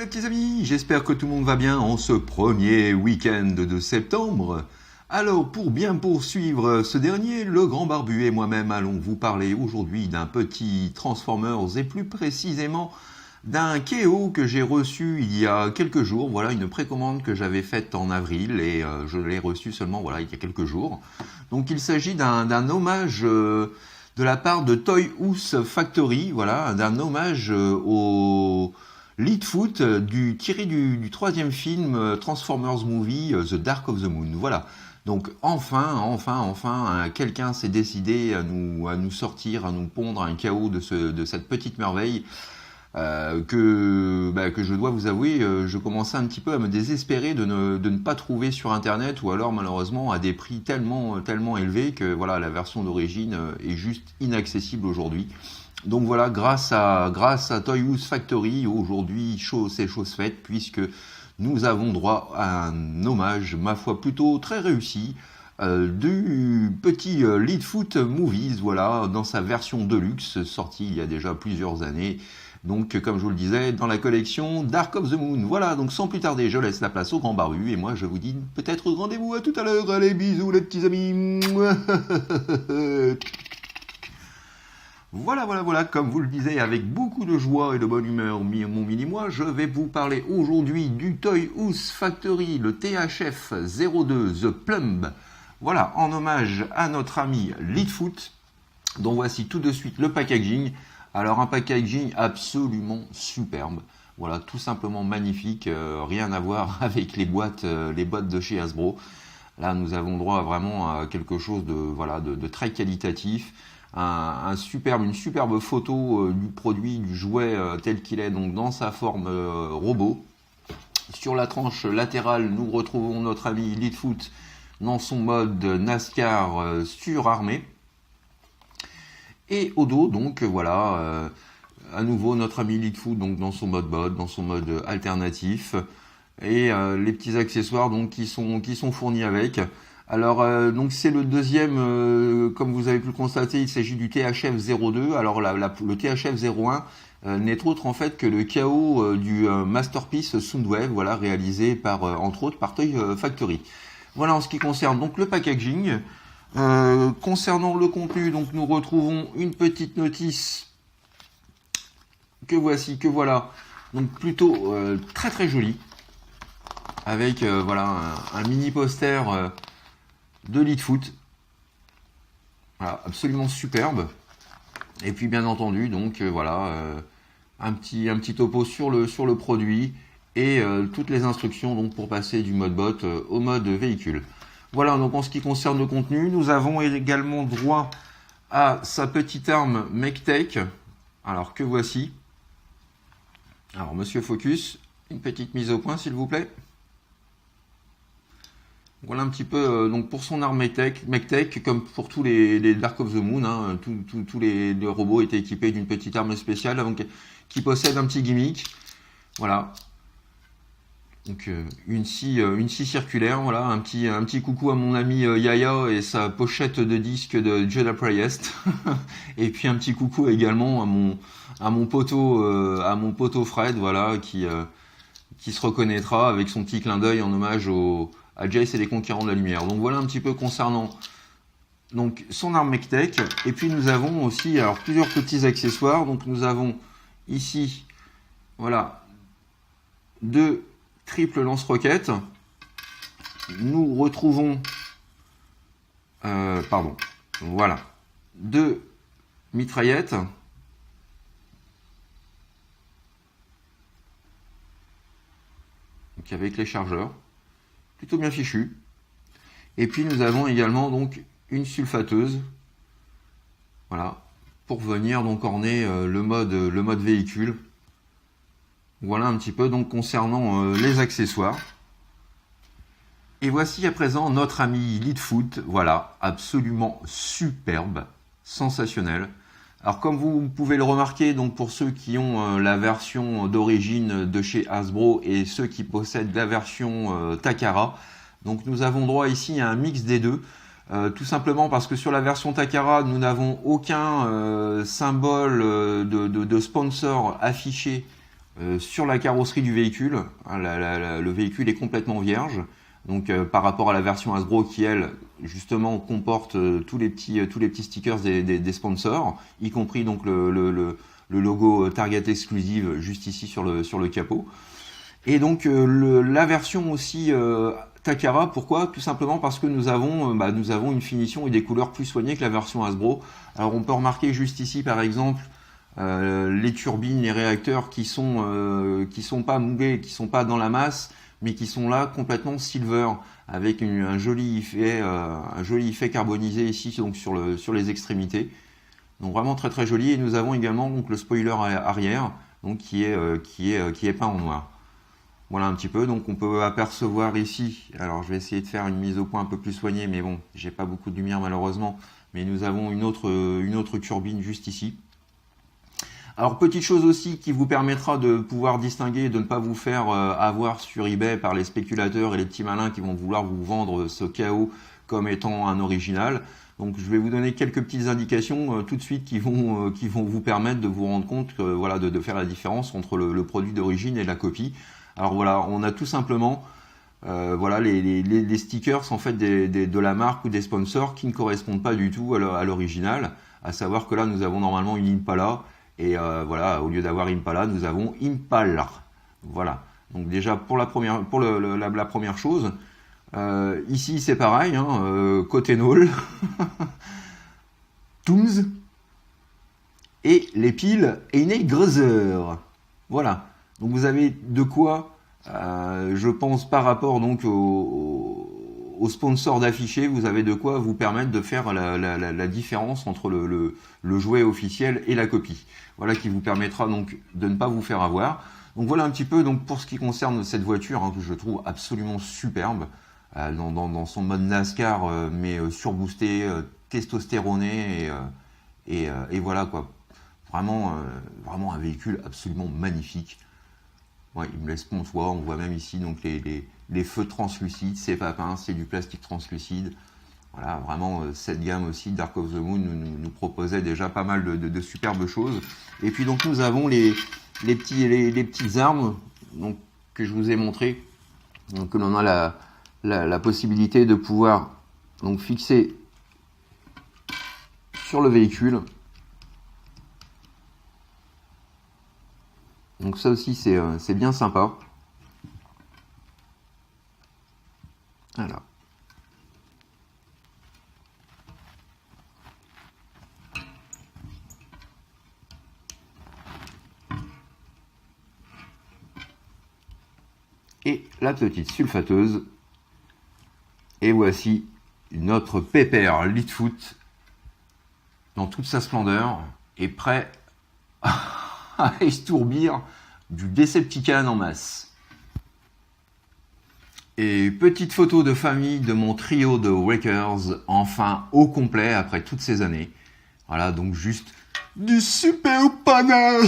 les petits amis, j'espère que tout le monde va bien en ce premier week-end de septembre. Alors pour bien poursuivre ce dernier, le grand barbu et moi-même allons vous parler aujourd'hui d'un petit Transformers et plus précisément d'un KO que j'ai reçu il y a quelques jours. Voilà une précommande que j'avais faite en avril et je l'ai reçu seulement voilà, il y a quelques jours. Donc il s'agit d'un hommage de la part de Toy House Factory, voilà, d'un hommage au Leadfoot tiré du troisième film Transformers Movie, The Dark of the Moon. Voilà. Donc enfin, quelqu'un s'est décidé à nous sortir, à nous pondre un KO de cette petite merveille que je dois vous avouer, je commençais un petit peu à me désespérer de ne pas trouver sur internet ou alors malheureusement à des prix tellement élevés que voilà, la version d'origine est juste inaccessible aujourd'hui. Donc voilà, grâce à Toy House Factory, aujourd'hui c'est chose faite puisque nous avons droit à un hommage, ma foi, plutôt très réussi du petit Leadfoot Movies, voilà, dans sa version deluxe, sortie il y a déjà plusieurs années. Donc, comme je vous le disais, dans la collection Dark of the Moon. Voilà, donc sans plus tarder, je laisse la place au grand barbu et moi je vous dis peut-être rendez-vous à tout à l'heure. Allez, bisous les petits amis. Voilà, comme vous le disiez, avec beaucoup de joie et de bonne humeur, mon mini-moi, je vais vous parler aujourd'hui du Toy House Factory, le THF 02 The Plumb. Voilà, en hommage à notre ami Leadfoot, dont voici tout de suite le packaging. Alors un packaging absolument superbe, voilà, tout simplement magnifique, rien à voir avec les boîtes de chez Hasbro. Là nous avons droit vraiment à quelque chose de très qualitatif, une superbe photo du produit, du jouet tel qu'il est donc dans sa forme robot. Sur la tranche latérale nous retrouvons notre ami Leadfoot dans son mode NASCAR surarmé. Et au dos, donc voilà, à nouveau notre ami Leadfoot donc dans son mode mode, dans son mode alternatif, et les petits accessoires donc qui sont fournis avec. Alors donc c'est le deuxième, comme vous avez pu le constater, il s'agit du THF 02. Alors le THF 01 n'est autre en fait que le KO du Masterpiece Soundwave, voilà, réalisé par entre autres par Toy Factory. Voilà en ce qui concerne donc le packaging. Concernant le contenu, donc nous retrouvons une petite notice que voilà, donc plutôt très jolie, avec voilà un mini poster de Leadfoot, voilà, absolument superbe. Et puis bien entendu donc voilà un petit topo sur le produit et toutes les instructions donc pour passer du mode bot au mode véhicule. Voilà, donc en ce qui concerne le contenu, nous avons également droit à sa petite arme MechTech. Alors que voici. Alors Monsieur Focus, une petite mise au point s'il vous plaît. Voilà un petit peu donc pour son arme MechTech, comme pour tous les Dark of the Moon, hein, tous les robots étaient équipés d'une petite arme spéciale donc, qui possède un petit gimmick. Voilà. Donc une scie circulaire, voilà, un petit coucou à mon ami Yaya et sa pochette de disque de Judas Priest. Et puis un petit coucou également à mon poteau Fred, voilà, qui se reconnaîtra avec son petit clin d'œil en hommage à Jace et les Conquérants de la Lumière. Donc voilà un petit peu concernant donc son arme MechTech. Et puis nous avons aussi alors plusieurs petits accessoires. Donc nous avons ici voilà deux triple lance-roquette. Nous retrouvons voilà, deux mitraillettes. Donc avec les chargeurs, plutôt bien fichu. Et puis nous avons également donc une sulfateuse, voilà, pour venir donc orner le mode véhicule. Voilà un petit peu donc concernant les accessoires. Et voici à présent notre ami Leadfoot, voilà, absolument superbe, sensationnel. Alors comme vous pouvez le remarquer, donc pour ceux qui ont la version d'origine de chez Hasbro et ceux qui possèdent la version Takara, donc nous avons droit ici à un mix des deux. Tout simplement parce que sur la version Takara, nous n'avons aucun symbole de sponsor affiché sur la carrosserie du véhicule. Hein, le véhicule est complètement vierge. Donc par rapport à la version Hasbro qui elle justement comporte tous les petits stickers des sponsors, y compris donc le logo Target Exclusive juste ici sur le capot. Et donc la version aussi Takara, pourquoi? Tout simplement parce que nous avons une finition et des couleurs plus soignées que la version Hasbro. Alors on peut remarquer juste ici par exemple les turbines, les réacteurs qui sont pas moulés, qui sont pas dans la masse, mais qui sont là complètement silver, avec un joli effet carbonisé ici donc sur les extrémités. Donc vraiment très très joli. Et nous avons également donc le spoiler arrière, donc qui est peint en noir. Voilà un petit peu. Donc on peut apercevoir ici. Alors je vais essayer de faire une mise au point un peu plus soignée, mais bon, j'ai pas beaucoup de lumière malheureusement. Mais nous avons une autre turbine juste ici. Alors petite chose aussi qui vous permettra de pouvoir distinguer et de ne pas vous faire avoir sur eBay par les spéculateurs et les petits malins qui vont vouloir vous vendre ce KO comme étant un original. Donc je vais vous donner quelques petites indications tout de suite qui vont vous permettre de vous rendre compte que, voilà, de faire la différence entre le produit d'origine et la copie. Alors voilà, on a tout simplement voilà, les stickers en fait de la marque ou des sponsors qui ne correspondent pas du tout à l'original. À savoir que là nous avons normalement une Impala. Et voilà, au lieu d'avoir Impala, nous avons Impala. Voilà. Donc déjà pour la première chose, ici c'est pareil, hein, côté Nôle, Tooms et les piles Eine Größer. Voilà. Donc vous avez de quoi, je pense par rapport donc au sponsor d'afficher, vous avez de quoi vous permettre de faire la différence entre le jouet officiel et la copie. Voilà qui vous permettra donc de ne pas vous faire avoir. Donc voilà un petit peu donc pour ce qui concerne cette voiture hein, que je trouve absolument superbe dans son mode NASCAR mais surboosté, testostéroné et voilà quoi. Vraiment un véhicule absolument magnifique. Ouais, il me laisse pontois, on voit même ici donc les feux translucides, c'est pas peint, c'est du plastique translucide. Voilà, vraiment cette gamme aussi, Dark of the Moon, nous proposait déjà pas mal de superbes choses. Et puis donc nous avons les petites armes donc, que je vous ai montrées, donc que l'on a la possibilité de pouvoir donc fixer sur le véhicule. Donc ça aussi c'est bien sympa. Voilà. Et la petite sulfateuse. Et voici notre pépère Leadfoot dans toute sa splendeur et prêt à estourbir du Decepticon en masse. Et petite photo de famille de mon trio de Wreckers, enfin au complet après toutes ces années. Voilà, donc juste du super panard.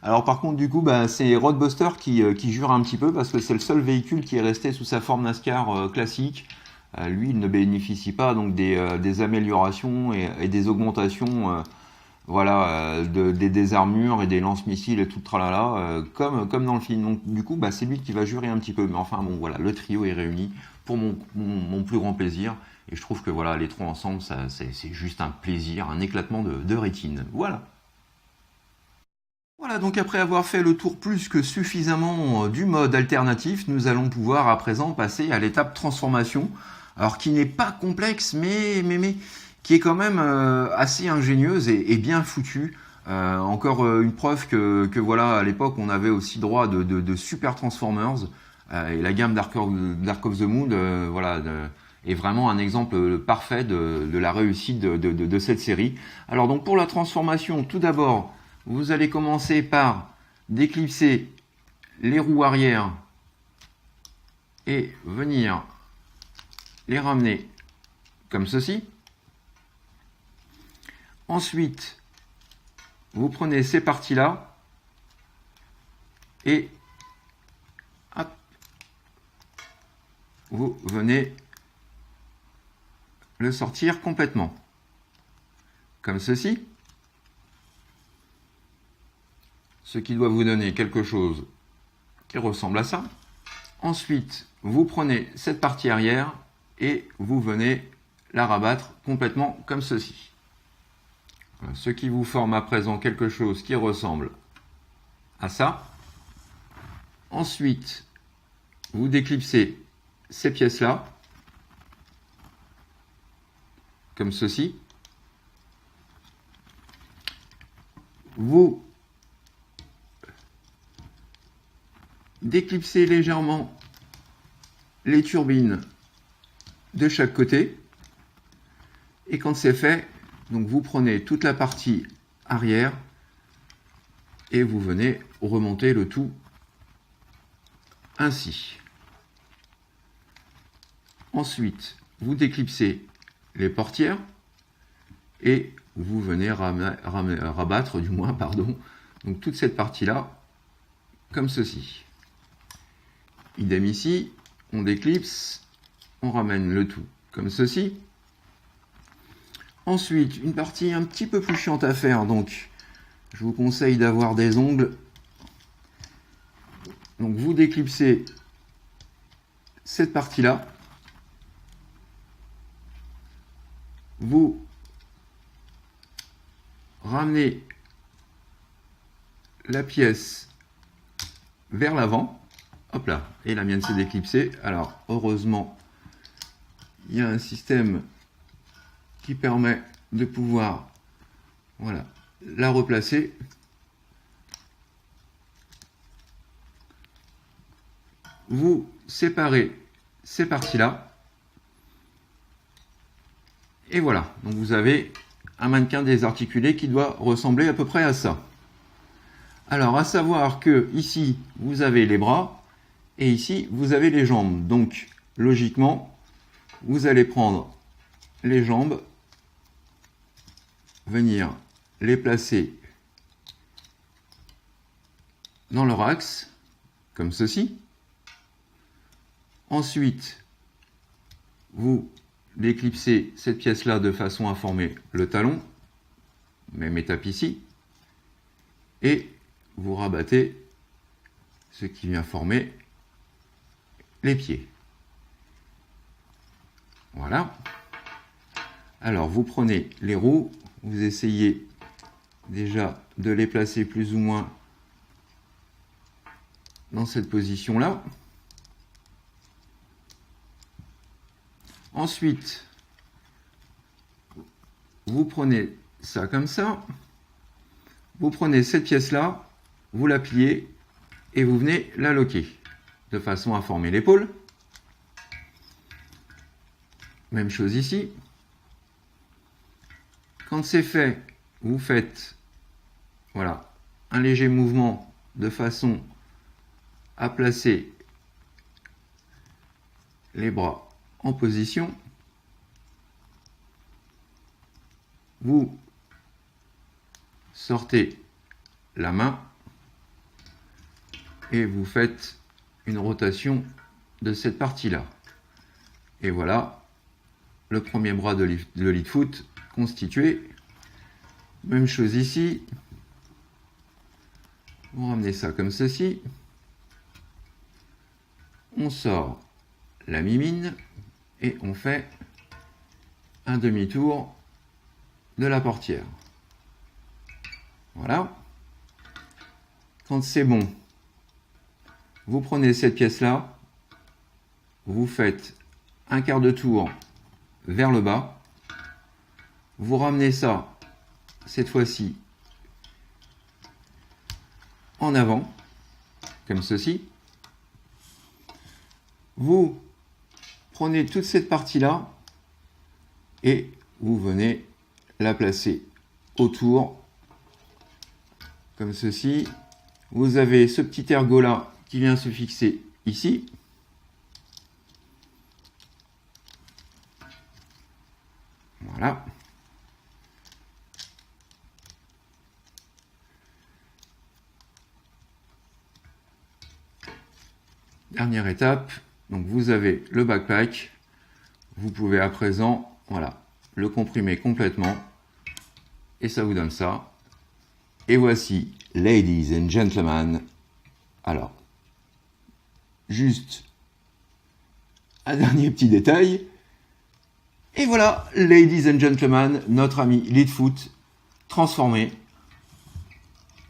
Alors par contre du coup c'est Roadbuster qui jure un petit peu parce que c'est le seul véhicule qui est resté sous sa forme NASCAR classique. Lui il ne bénéficie pas donc des améliorations et des augmentations voilà, des armures et des lance-missiles et tout le tralala comme dans le film. Donc du coup c'est lui qui va jurer un petit peu. Mais enfin bon voilà, le trio est réuni pour mon plus grand plaisir. Et je trouve que voilà, les trois ensemble, c'est juste un plaisir, un éclatement de rétine. Voilà. Voilà, donc après avoir fait le tour plus que suffisamment du mode alternatif, nous allons pouvoir à présent passer à l'étape transformation. Alors qui n'est pas complexe, mais qui est quand même assez ingénieuse et bien foutue. Encore une preuve que voilà, à l'époque, on avait aussi droit de Super Transformers. Et la gamme Dark of the Moon, voilà, est vraiment un exemple parfait de la réussite de cette série. Alors donc pour la transformation, tout d'abord, vous allez commencer par déclipser les roues arrière et venir les ramener comme ceci. Ensuite, vous prenez ces parties-là et hop, vous venez le sortir complètement. Comme ceci. ce qui doit vous donner quelque chose qui ressemble à ça. Ensuite, vous prenez cette partie arrière et vous venez la rabattre complètement comme ceci. Voilà, ce qui vous forme à présent quelque chose qui ressemble à ça. Ensuite, vous déclipsez ces pièces-là, comme ceci. Vous déclipsez légèrement les turbines de chaque côté. Et quand c'est fait, donc vous prenez toute la partie arrière et vous venez remonter le tout ainsi. Ensuite, vous déclipsez les portières et vous venez rabattre, donc toute cette partie-là, comme ceci. Idem ici, on déclipse, on ramène le tout comme ceci. Ensuite, une partie un petit peu plus chiante à faire, donc je vous conseille d'avoir des ongles. Donc vous déclipsez cette partie-là. Vous ramenez la pièce vers l'avant. Hop là, et la mienne s'est déclipsée. Alors, heureusement, il y a un système qui permet de pouvoir, voilà, la replacer. Vous séparez ces parties-là. Et voilà, donc vous avez un mannequin désarticulé qui doit ressembler à peu près à ça. Alors, à savoir que ici, vous avez les bras et ici, vous avez les jambes. Donc, logiquement, vous allez prendre les jambes, venir les placer dans leur axe, comme ceci. Ensuite, vous déclipsez cette pièce-là de façon à former le talon, même étape ici, et vous rabattez ce qui vient former les pieds. Voilà. Alors, vous prenez les roues, vous essayez déjà de les placer plus ou moins dans cette position-là. Ensuite, vous prenez ça comme ça, vous prenez cette pièce-là, vous la pliez et vous venez la loquer de façon à former l'épaule. Même chose ici. Quand c'est fait, vous faites voilà, un léger mouvement de façon à placer les bras en position. Vous sortez la main et vous faites une rotation de cette partie-là. Et voilà, le premier bras de Leadfoot constitué. Même chose ici. Vous ramenez ça comme ceci. On sort la mimine et on fait un demi-tour de la portière. Voilà. Quand c'est bon, vous prenez cette pièce-là, vous faites un quart de tour vers le bas, vous ramenez ça, cette fois-ci, en avant, comme ceci. Vous prenez toute cette partie-là et vous venez la placer autour, comme ceci. Vous avez ce petit ergot-là qui vient se fixer ici. Voilà. Dernière étape, donc vous avez le backpack. Vous pouvez à présent, voilà, le comprimer complètement et ça vous donne ça. Et voici Ladies and gentlemen, alors, juste un dernier petit détail. Et voilà, ladies and gentlemen, notre ami Leadfoot transformé.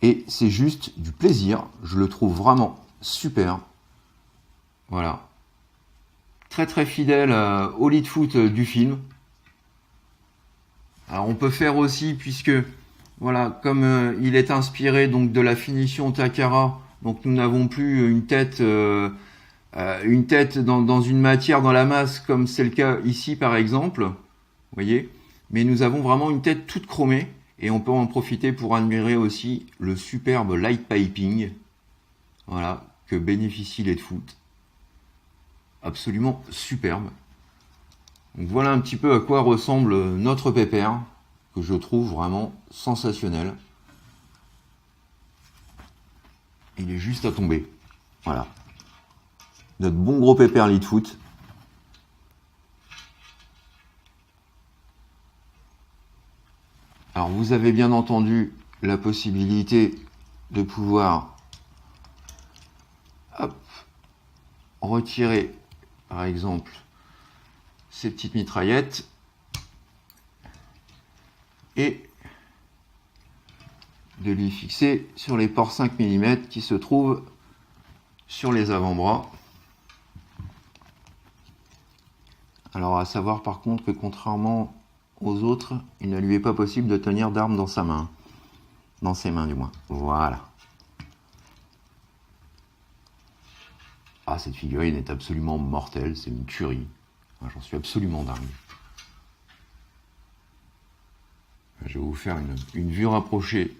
Et c'est juste du plaisir. Je le trouve vraiment super. Voilà. Très très fidèle au Leadfoot du film. Alors on peut faire aussi, puisque voilà, comme il est inspiré donc de la finition Takara, donc nous n'avons plus une tête dans une matière, dans la masse, comme c'est le cas ici par exemple, vous voyez, mais nous avons vraiment une tête toute chromée, et on peut en profiter pour admirer aussi le superbe light piping, voilà, que bénéficie Leadfoot. Absolument superbe. Donc voilà un petit peu à quoi ressemble notre pépère, que je trouve vraiment sensationnel. Il est juste à tomber. Voilà. Notre bon gros pépère Leadfoot. Alors vous avez bien entendu la possibilité de pouvoir retirer par exemple ces petites mitraillettes et de lui fixer sur les ports 5 mm qui se trouvent sur les avant-bras. Alors à savoir par contre que contrairement aux autres, il ne lui est pas possible de tenir d'arme dans sa main. Dans ses mains du moins. Voilà. Ah, cette figurine est absolument mortelle, c'est une tuerie. J'en suis absolument dingue. Je vais vous faire une vue rapprochée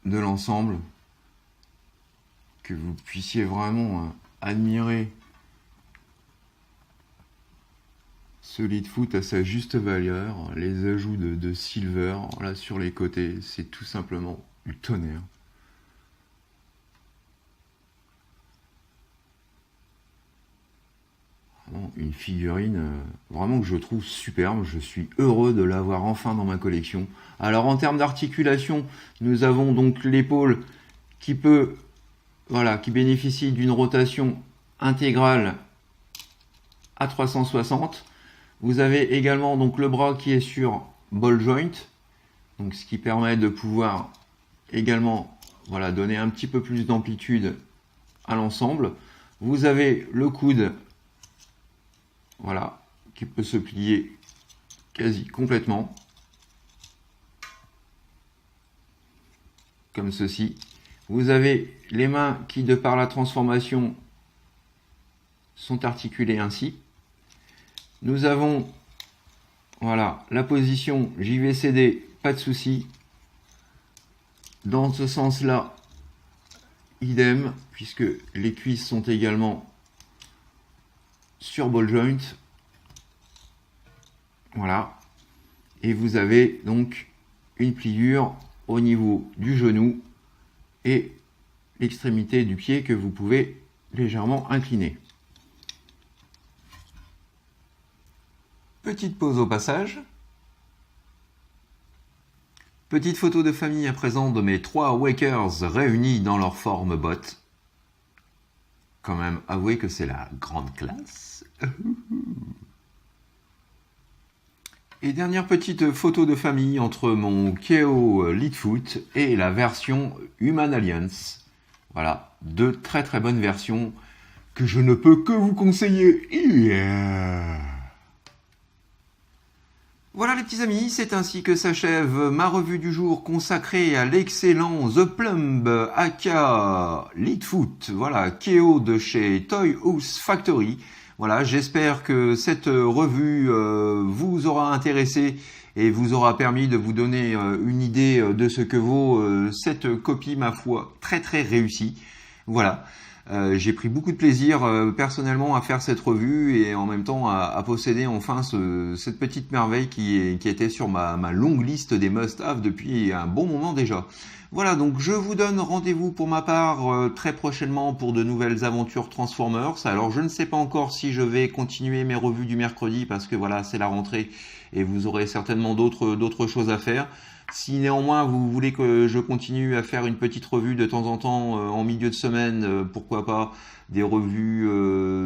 de l'ensemble, que vous puissiez vraiment admirer ce Leadfoot à sa juste valeur. Les ajouts de silver là sur les côtés, c'est tout simplement du tonnerre. Une figurine vraiment que je trouve superbe. Je suis heureux de l'avoir enfin dans ma collection. Alors en termes d'articulation, nous avons donc l'épaule qui qui bénéficie d'une rotation intégrale à 360. Vous avez également donc le bras qui est sur ball joint, donc ce qui permet de pouvoir également donner un petit peu plus d'amplitude à l'ensemble. Vous avez le coude qui peut se plier quasi complètement, comme ceci. Vous avez les mains qui, de par la transformation, sont articulées ainsi. Nous avons la position JVCD, pas de souci. Dans ce sens-là, idem, puisque les cuisses sont également sur ball joint. Voilà. Et vous avez donc une pliure au niveau du genou et l'extrémité du pied que vous pouvez légèrement incliner. Petite pause au passage. Petite photo de famille à présent de mes 3 Wakers réunis dans leur forme botte. Quand même, avouez que c'est la grande classe. Et dernière petite photo de famille entre mon KO Leadfoot et la version Human Alliance. Voilà, deux très très bonnes versions que je ne peux que vous conseiller. Yeah. Voilà les petits amis, c'est ainsi que s'achève ma revue du jour consacrée à l'excellent The Plumb aka Leadfoot, voilà, KO de chez Toy House Factory. Voilà, j'espère que cette revue vous aura intéressé et vous aura permis de vous donner une idée de ce que vaut cette copie, ma foi, très très réussie. Voilà. J'ai pris beaucoup de plaisir personnellement à faire cette revue et en même temps à posséder enfin cette petite merveille qui était sur ma longue liste des must-have depuis un bon moment déjà. Voilà, donc je vous donne rendez-vous pour ma part très prochainement pour de nouvelles aventures Transformers. Alors je ne sais pas encore si je vais continuer mes revues du mercredi parce que voilà, c'est la rentrée et vous aurez certainement d'autres choses à faire. Si néanmoins vous voulez que je continue à faire une petite revue de temps en temps en milieu de semaine, pourquoi pas des revues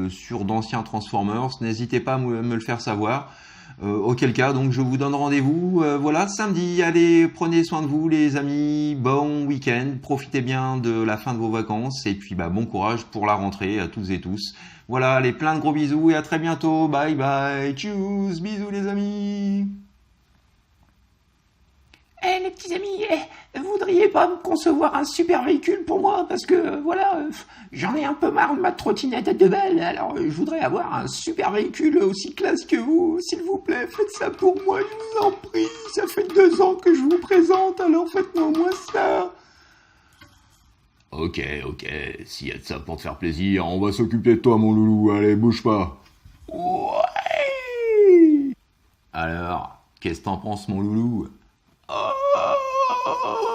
sur d'anciens Transformers, n'hésitez pas à me le faire savoir. Auquel cas, donc je vous donne rendez-vous, voilà, samedi. Allez, prenez soin de vous les amis, bon week-end, profitez bien de la fin de vos vacances et puis bon courage pour la rentrée à toutes et tous. Voilà, allez, plein de gros bisous et à très bientôt, bye bye, tchuss, bisous les amis. Eh les petits amis, vous voudriez pas me concevoir un super véhicule pour moi? Parce que voilà, j'en ai un peu marre de ma trottinette à 2 balles, alors je voudrais avoir un super véhicule aussi classe que vous. S'il vous plaît, faites ça pour moi, je vous en prie. Ça fait 2 ans que je vous présente, alors faites-moi au moins ça. Ok, s'il y a de ça pour te faire plaisir, on va s'occuper de toi mon loulou, allez, bouge pas. Ouais. Alors, qu'est-ce que t'en penses mon loulou? Oh.